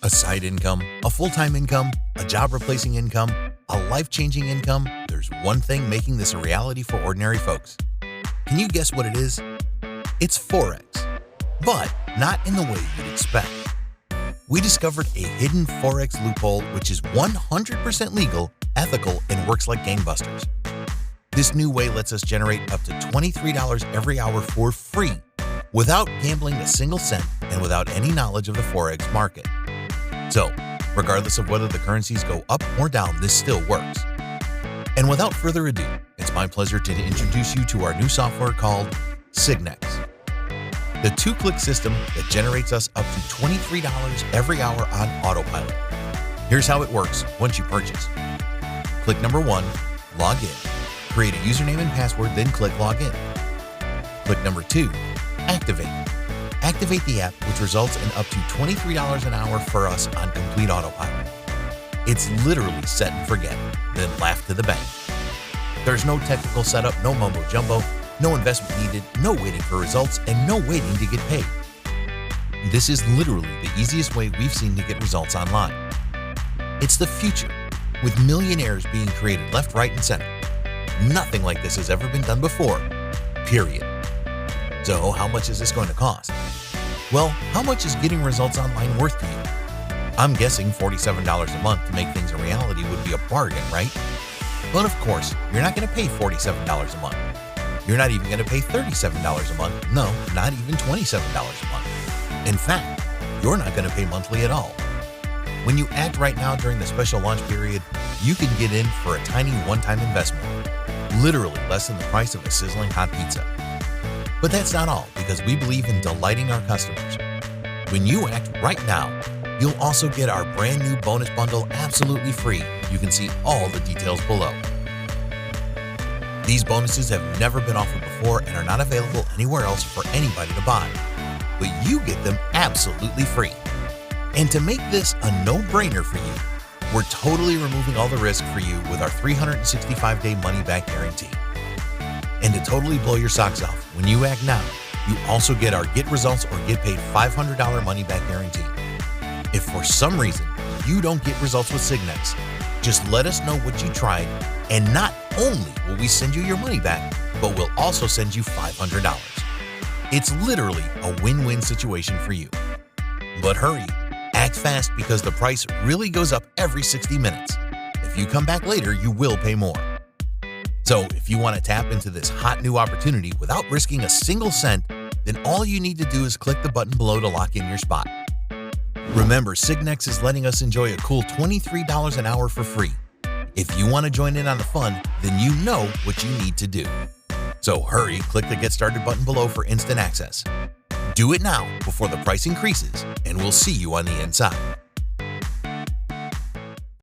A side income, a full-time income, a job-replacing income, a life-changing income, there's one thing making this a reality for ordinary folks. Can you guess what it is? It's Forex, but not in the way you'd expect. We discovered a hidden Forex loophole which is 100% legal, ethical, and works like gangbusters. This new way lets us generate up to $23 every hour for free, without gambling a single cent and without any knowledge of the Forex market. So, regardless of whether the currencies go up or down, this still works. And without further ado, it's my pleasure to introduce you to our new software called Signex, the two-click system that generates us up to $23 every hour on autopilot. Here's how it works once you purchase. Click number 1, log in. Create a username and password, then click log in. Click number 2, activate. Activate the app, which results in up to $23 an hour for us on complete autopilot. It's literally set and forget, then laugh to the bank. There's no technical setup, no mumbo jumbo, no investment needed, no waiting for results, and no waiting to get paid. This is literally the easiest way we've seen to get results online. It's the future, with millionaires being created left, right, and center. Nothing like this has ever been done before, period. So how much is this going to cost? Well, how much is getting results online worth to you? I'm guessing $47 a month to make things a reality would be a bargain, right? But of course, you're not going to pay $47 a month. You're not even going to pay $37 a month. No, not even $27 a month. In fact, you're not going to pay monthly at all. When you act right now during the special launch period, you can get in for a tiny one-time investment, literally less than the price of a sizzling hot pizza. But that's not all, because we believe in delighting our customers. When you act right now, you'll also get our brand new bonus bundle absolutely free. You can see all the details below. These bonuses have never been offered before and are not available anywhere else for anybody to buy, but you get them absolutely free. And to make this a no-brainer for you, we're totally removing all the risk for you with our 365-day money-back guarantee. And to totally blow your socks off, when you act now, you also get our Get Results or Get Paid $500 money-back guarantee. If for some reason you don't get results with Signex, just let us know what you tried, and not only will we send you your money back, but we'll also send you $500. It's literally a win-win situation for you. But hurry, act fast, because the price really goes up every 60 minutes. If you come back later, you will pay more. So if you want to tap into this hot new opportunity without risking a single cent, then all you need to do is click the button below to lock in your spot. Remember, Signex is letting us enjoy a cool $23 an hour for free. If you want to join in on the fun, then you know what you need to do. So hurry, click the Get Started button below for instant access. Do it now before the price increases, and we'll see you on the inside.